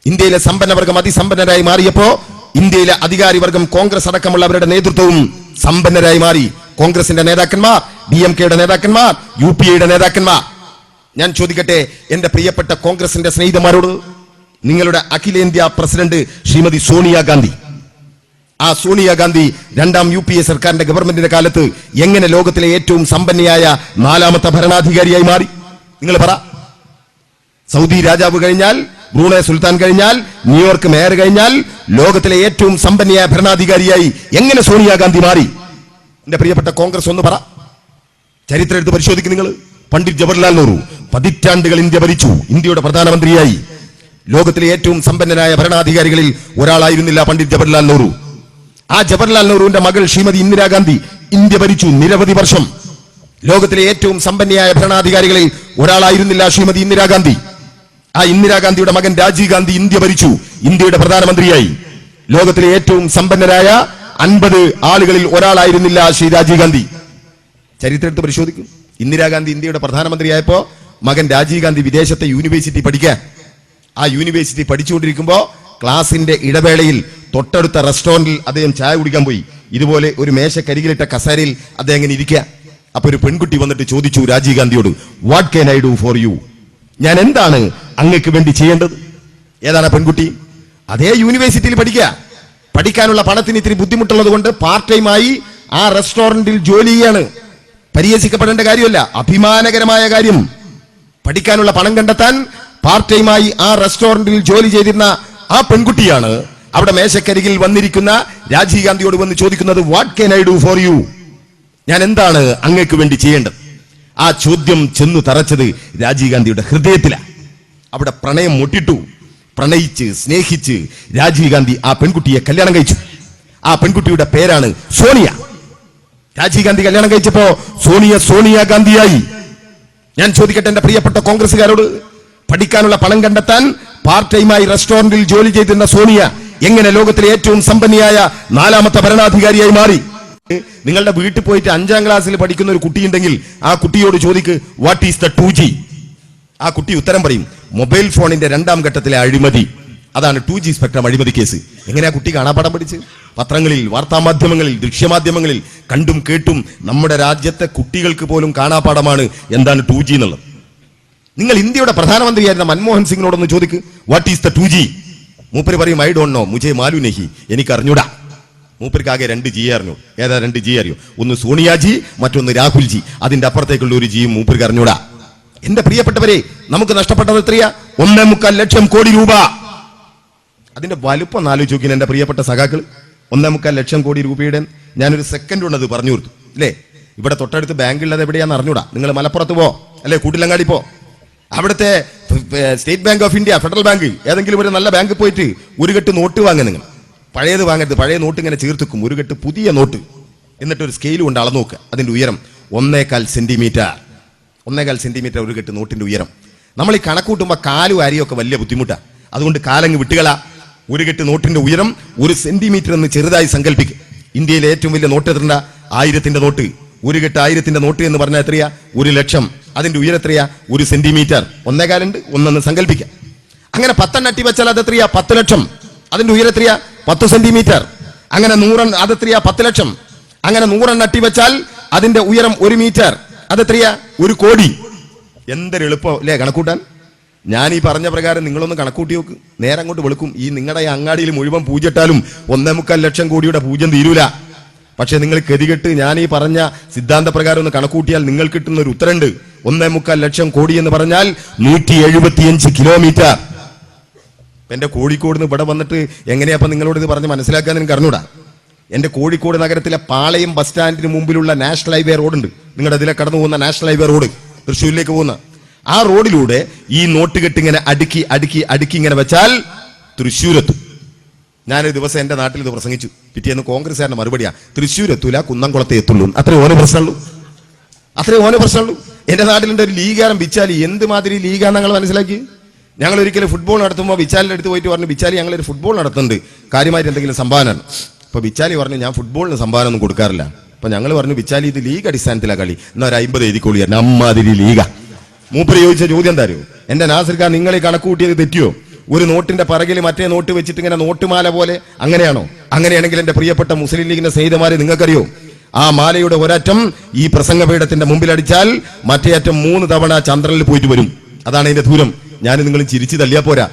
ഇന്ത്യയിലെ സമ്പന്നവർഗം അതിസമ്പന്നരായി മാറിയപ്പോ ഇന്ത്യയിലെ അധികാരി വർഗം കോൺഗ്രസ് അടക്കമുള്ളവരുടെ നേതൃത്വവും സമ്പന്നരായി മാറി. കോൺഗ്രസിന്റെ നേതാക്കന്മാർ, DMKയുടെ നേതാക്കന്മാർ, UPA നേതാക്കന്മാർ. ഞാൻ ചോദിക്കട്ടെ എന്റെ പ്രിയപ്പെട്ട കോൺഗ്രസിന്റെ സ്നേഹിതന്മാരോട്, നിങ്ങളുടെ അഖിലേന്ത്യാ പ്രസിഡന്റ് ശ്രീമതി സോണിയാഗാന്ധി, ആ സോണിയാഗാന്ധി രണ്ടാം UPA സർക്കാരിന്റെ ഗവൺമെന്റിന്റെ കാലത്ത് എങ്ങനെ ലോകത്തിലെ ഏറ്റവും സമ്പന്നയായ 4ാമത്തെ ഭരണാധികാരിയായി മാറി? നിങ്ങൾ പറ. സൗദി രാജാവ് കഴിഞ്ഞാൽ, ബ്രൂണൈ സുൽത്താൻ കഴിഞ്ഞാൽ, ന്യൂയോർക്ക് മേയർ കഴിഞ്ഞാൽ ലോകത്തിലെ ഏറ്റവും സമ്പന്നയായ ഭരണാധികാരിയായി എങ്ങനെ സോണിയാഗാന്ധി മാറി? എന്റെ പ്രിയപ്പെട്ട കോൺഗ്രസ് ഒന്ന് പറ. ചരിത്രം എടുത്ത് പരിശോധിക്കും നിങ്ങൾ. പണ്ഡിറ്റ് ജവഹർലാൽ നെഹ്റു പതിറ്റാണ്ടുകൾ ഇന്ത്യ ഭരിച്ചു, ഇന്ത്യയുടെ പ്രധാനമന്ത്രിയായി. ലോകത്തിലെ ഏറ്റവും സമ്പന്നനായ ഭരണാധികാരികളിൽ ഒരാളായിരുന്നില്ല പണ്ഡിറ്റ് ജവഹർലാൽ നെഹ്റു. ആ ജവഹർലാൽ നെഹ്റുവിന്റെ മകൾ ശ്രീമതി ഇന്ദിരാഗാന്ധി ഇന്ത്യ ഭരിച്ചു നിരവധി വർഷം. ലോകത്തിലെ ഏറ്റവും സമ്പന്നയായ ഭരണാധികാരികളിൽ ഒരാളായിരുന്നില്ല ശ്രീമതി ഇന്ദിരാഗാന്ധി. ആ ഇന്ദിരാഗാന്ധിയുടെ മകൻ രാജീവ് ഗാന്ധി ഇന്ത്യ ഭരിച്ചു, ഇന്ത്യയുടെ പ്രധാനമന്ത്രിയായി. ലോകത്തിലെ ഏറ്റവും സമ്പന്നരായ 50 ആളുകളിൽ ഒരാളായിരുന്നില്ല ശ്രീ രാജീവ് ഗാന്ധി. ചരിത്രത്തെ പരിശോധിക്കും. ഇന്ദിരാഗാന്ധി ഇന്ത്യയുടെ പ്രധാനമന്ത്രിയായപ്പോ മകൻ രാജീവ് ഗാന്ധി വിദേശത്തെ യൂണിവേഴ്സിറ്റി പഠിക്കാൻ, ആ യൂണിവേഴ്സിറ്റി പഠിച്ചുകൊണ്ടിരിക്കുമ്പോ ക്ലാസിന്റെ ഇടവേളയിൽ തൊട്ടടുത്ത റെസ്റ്റോറന്റിൽ അദ്ദേഹം ചായ കുടിക്കാൻ പോയി. ഇതുപോലെ ഒരു മേശക്കരികിലിട്ട കസേരയിൽ അദ്ദേഹം ഇങ്ങനെ ഇരിക്കുക. അപ്പൊ ഒരു പെൺകുട്ടി വന്നിട്ട് ചോദിച്ചു രാജീവ് ഗാന്ധിയോട്, what can I do for you? ഞാൻ എന്താണ് അങ്ങക്ക് വേണ്ടി ചെയ്യേണ്ടത്? ഏതാണ് പെൺകുട്ടി? അതേ യൂണിവേഴ്സിറ്റിയിൽ പഠിക്കാനുള്ള പണത്തിന് ഇത്തിരി ബുദ്ധിമുട്ടുള്ളത് കൊണ്ട് പാർട്ട് ടൈമായി ആ റെസ്റ്റോറന്റിൽ ജോലി ചെയ്യാണ്. പരിഹസിക്കപ്പെടേണ്ട കാര്യമല്ല, അഭിമാനകരമായ കാര്യം. പഠിക്കാനുള്ള പണം കണ്ടെത്താൻ പാർട്ട് ടൈമായി ആ റെസ്റ്റോറന്റിൽ ജോലി ചെയ്തിരുന്ന ആ പെൺകുട്ടിയാണ് അവിടെ മേശക്കരികിൽ വന്നിരിക്കുന്ന രാജീവ് ഗാന്ധിയോട് വന്ന് ചോദിക്കുന്നത്, what can I do for you? ഞാൻ എന്താണ് അങ്ങക്ക് വേണ്ടി ചെയ്യേണ്ടത്? ആ ചോദ്യം ചെന്നു തറച്ചത് രാജീവ് ഗാന്ധിയുടെ ഹൃദയത്തിലാണ്. അവിടെ പ്രണയം മുട്ടിട്ടു. പ്രണയിച്ച് സ്നേഹിച്ച് രാജീവ് ഗാന്ധി ആ പെൺകുട്ടിയെ കല്യാണം കഴിച്ചു. ആ പെൺകുട്ടിയുടെ പേരാണ് സോണിയ. രാജീവ് ഗാന്ധി കല്യാണം കഴിച്ചപ്പോ സോണിയാഗാന്ധിയായി. ഞാൻ ചോദിക്കട്ടെ എന്റെ പ്രിയപ്പെട്ട കോൺഗ്രസുകാരോട്, പഠിക്കാനുള്ള പണം കണ്ടെത്താൻ പാർട്ട് ടൈമായി റെസ്റ്റോറന്റിൽ ജോലി ചെയ്തിരുന്ന സോണിയ എങ്ങനെ ലോകത്തിലെ ഏറ്റവും സമ്പന്നയായ 4ാമത്തെ ഭരണാധികാരിയായി മാറി? നിങ്ങളുടെ വീട്ടിൽ പോയിട്ട് 5ാം ക്ലാസ്സിൽ പഠിക്കുന്ന ഒരു കുട്ടിയുണ്ടെങ്കിൽ ആ കുട്ടിയോട് ചോദിക്ക്, വാട്ട് ഈസ് ദ 2G? ആ കുട്ടി ഉത്തരം പറയും, മൊബൈൽ ഫോണിന്റെ 2ാം ഘട്ടത്തിലെ അഴിമതി. അതാണ് 2G സ്പെക്ട്രം അഴിമതി കേസ്. എങ്ങനെയാ കുട്ടി കാണാപ്പാടം പഠിച്ച്? പത്രങ്ങളിൽ, വാർത്താമാധ്യമങ്ങളിൽ, ദൃശ്യമാധ്യമങ്ങളിൽ കണ്ടും കേട്ടും നമ്മുടെ രാജ്യത്തെ കുട്ടികൾക്ക് പോലും കാണാപ്പാടമാണ് എന്താണ് 2G എന്നുള്ളത്. നിങ്ങൾ ഇന്ത്യയുടെ പ്രധാനമന്ത്രിയായിരുന്ന മൻമോഹൻ സിംഗിനോടൊന്ന് ചോദിക്ക്, വാട്ട് ഈസ് ദ 2G? മൂപ്പര് പറയും, ഐ ഡോണ്ട് നോ, മുജേ മാലു നഹി, എനിക്ക് അറിഞ്ഞൂടാ. മൂപ്പർക്ക് ആകെ 2 G അറിഞ്ഞു. ഏതാ 2 G അറിയോ? ഒന്ന് സോണിയാജി, മറ്റൊന്ന് രാഹുൽജി. അതിന്റെ അപ്പുറത്തേക്കുള്ള ഒരു ജിയും മൂപ്പർക്ക് അറിഞ്ഞൂടാ. എന്റെ പ്രിയപ്പെട്ടവരെ, നമുക്ക് നഷ്ടപ്പെട്ടത് എത്രയാ? 1.25 ലക്ഷം കോടി രൂപ. അതിന്റെ വലുപ്പം ആലോചിച്ച് നോക്കി എന്റെ പ്രിയപ്പെട്ട സഖാക്കൾ. 1.25 ലക്ഷം കോടി രൂപയുടെ ഞാനൊരു സെക്കൻഡ് കൊണ്ട് അത് പറഞ്ഞു കൊടുത്തു അല്ലേ? ഇവിടെ തൊട്ടടുത്ത് ബാങ്കുള്ളത് എവിടെയാന്ന് അറിഞ്ഞൂടാ. നിങ്ങൾ മലപ്പുറത്ത് പോ, അല്ലെ കൂട്ടിലങ്ങാടി പോ. അവിടുത്തെ state bank of India, federal bank, ഏതെങ്കിലും ഒരു നല്ല ബാങ്കിൽ പോയിട്ട് ഒരു കെട്ട് നോട്ട് വാങ്ങുക. നിങ്ങൾ പഴയത് വാങ്ങരുത്. പഴയ നോട്ട് ഇങ്ങനെ ചേർത്തുക്കും. ഒരു കെട്ട് പുതിയ നോട്ട്, എന്നിട്ട് ഒരു സ്കെയിൽ കൊണ്ട് അളന്നു നോക്കുക. അതിന്റെ ഉയരം 1.25 സെന്റിമീറ്റർ. 1.25 സെന്റിമീറ്റർ ഒരു കെട്ട് നോട്ടിന്റെ ഉയരം. നമ്മൾ ഈ കണക്കൂട്ടുമ്പോൾ കാലും അരിയൊക്കെ വലിയ ബുദ്ധിമുട്ടാണ്. അതുകൊണ്ട് കാലങ്ങ് വിട്ടുകള. ഒരു കെട്ട് നോട്ടിന്റെ ഉയരം 1 സെന്റിമീറ്റർ എന്ന് ചെറുതായി സങ്കല്പിക്കും. ഇന്ത്യയിലെ ഏറ്റവും വലിയ നോട്ട് എത്ര? 1000ന്റെ നോട്ട്. ഒരു കെട്ട് 1000ന്റെ നോട്ട് എന്ന് പറഞ്ഞാൽ എത്രയാ? 1 ലക്ഷം. അതിന്റെ ഉയരം എത്രയാ? 1 സെന്റിമീറ്റർ. 1.25 ഉണ്ട്, 1 സങ്കല്പിക്കാം. അങ്ങനെ 10 അട്ടി വെച്ചാൽ അത് എത്രയാ? 10 ലക്ഷം. അതിന്റെ ഉയരം എത്രയാ? 10 സെന്റിമീറ്റർ. അങ്ങനെ 100 അതെത്രയാ? 10 ലക്ഷം. അങ്ങനെ 100 അട്ടി വെച്ചാൽ അതിന്റെ ഉയരം 1 മീറ്റർ. അതെത്രയാ? 1 കോടി. എന്തൊരു എളുപ്പം അല്ലേ കണക്കൂട്ടാൻ? ഞാൻ ഈ പറഞ്ഞ പ്രകാരം നിങ്ങളൊന്ന് കണക്കൂട്ടി നോക്ക്. നേരെ അങ്ങോട്ട് വെളുക്കും. ഈ നിങ്ങളുടെ അങ്ങാടിയിൽ മുഴുവൻ പൂജയിട്ടാലും 1.25 ലക്ഷം കോടിയുടെ പൂജ്യം തീരൂല. പക്ഷെ നിങ്ങൾ ഗതികെട്ട് ഞാൻ ഈ പറഞ്ഞ സിദ്ധാന്ത പ്രകാരം ഒന്ന് കണക്കൂട്ടിയാൽ നിങ്ങൾ കിട്ടുന്ന ഒരു ഉത്തരണ്ട്. 1.25 ലക്ഷം കോടി എന്ന് പറഞ്ഞാൽ 175 കിലോമീറ്റർ. എന്റെ കോഴിക്കോട് നിന്ന് ഇവിടെ വന്നിട്ട് എങ്ങനെയാ നിങ്ങളോട് ഇത് പറഞ്ഞ് മനസ്സിലാക്കാൻ എനിക്ക് അറിഞ്ഞൂടാ. എന്റെ കോഴിക്കോട് നഗരത്തിലെ പാളയം ബസ് സ്റ്റാൻഡിന് മുമ്പിലുള്ള നാഷണൽ ഹൈവേ റോഡുണ്ട്. നിങ്ങളുടെ ഇതിലെ കടന്നു പോകുന്ന നാഷണൽ ഹൈവേ റോഡ്, തൃശ്ശൂരിലേക്ക് പോകുന്ന ആ റോഡിലൂടെ ഈ നോട്ട് കെട്ട് ഇങ്ങനെ അടുക്കി ഇങ്ങനെ വെച്ചാൽ തൃശ്ശൂരെത്തും. ഞാനൊരു ദിവസം എന്റെ നാട്ടിൽ ഇത് പ്രസംഗിച്ചു. പിറ്റേന്ന് കോൺഗ്രസ്സുകാരന്റെ മറുപടിയാ, തൃശ്ശൂരെത്തൂല, കുന്നംകുളത്തെ എത്തുള്ളൂ. അത്രേ ഓന് പ്രശ്നമുള്ളൂ. എന്റെ നാട്ടിലുണ്ട് ഒരു ലീഗാരൻ ബിച്ചാലി. എന്തുമാതിരി ലീഗാന്ന് ഞങ്ങൾ മനസ്സിലാക്കി. ഞങ്ങൾ ഒരിക്കലും ഫുട്ബോൾ നടത്തുമ്പോൾ ബിച്ചാലിന്റെ അടുത്ത് പോയിട്ട് പറഞ്ഞു, ബിച്ചാലി ഞങ്ങളൊരു ഫുട്ബോൾ നടത്തുന്നുണ്ട്, കാര്യമായിട്ട് എന്തെങ്കിലും സംഭാവന. അപ്പൊ ബിച്ചാലി പറഞ്ഞു, ഞാൻ ഫുട്ബോളിന് സംഭാവന ഒന്നും കൊടുക്കാറില്ല. അപ്പൊ ഞങ്ങൾ പറഞ്ഞു, ബിച്ചാലി ഇത് ലീഗ് അടിസ്ഥാനത്തിലാണ് കളി, എന്നാ ഒരു 50 എഴുതിക്കോളി. അമ്മാതിരി ലീഗ. മൂപ്പര് ചോദിച്ച ചോദ്യം എന്താ അറിയോ? എന്റെ നാസിർക്കാർ, നിങ്ങൾ ഈ കണക്ക് കൂട്ടിയത് തെറ്റിയോ? ഒരു നോട്ടിന്റെ പിറകിൽ മറ്റേ നോട്ട് വെച്ചിട്ട് ഇങ്ങനെ നോട്ടുമാല പോലെ, അങ്ങനെയാണോ? അങ്ങനെയാണെങ്കിൽ എന്റെ പ്രിയപ്പെട്ട മുസ്ലിം ലീഗിന്റെ സ്നേഹിതന്മാരെ, നിങ്ങൾക്കറിയോ ആ മാലയുടെ ഒരറ്റം ഈ പ്രസംഗപീഠത്തിന്റെ മുമ്പിൽ അടിച്ചാൽ മറ്റേ അറ്റം 3 തവണ ചന്ദ്രനിൽ പോയിട്ട് വരും. അതാണ് അതിന്റെ ദൂരം. ഞാൻ നിങ്ങൾ ചിരിച്ചു തള്ളിയാ പോരാ.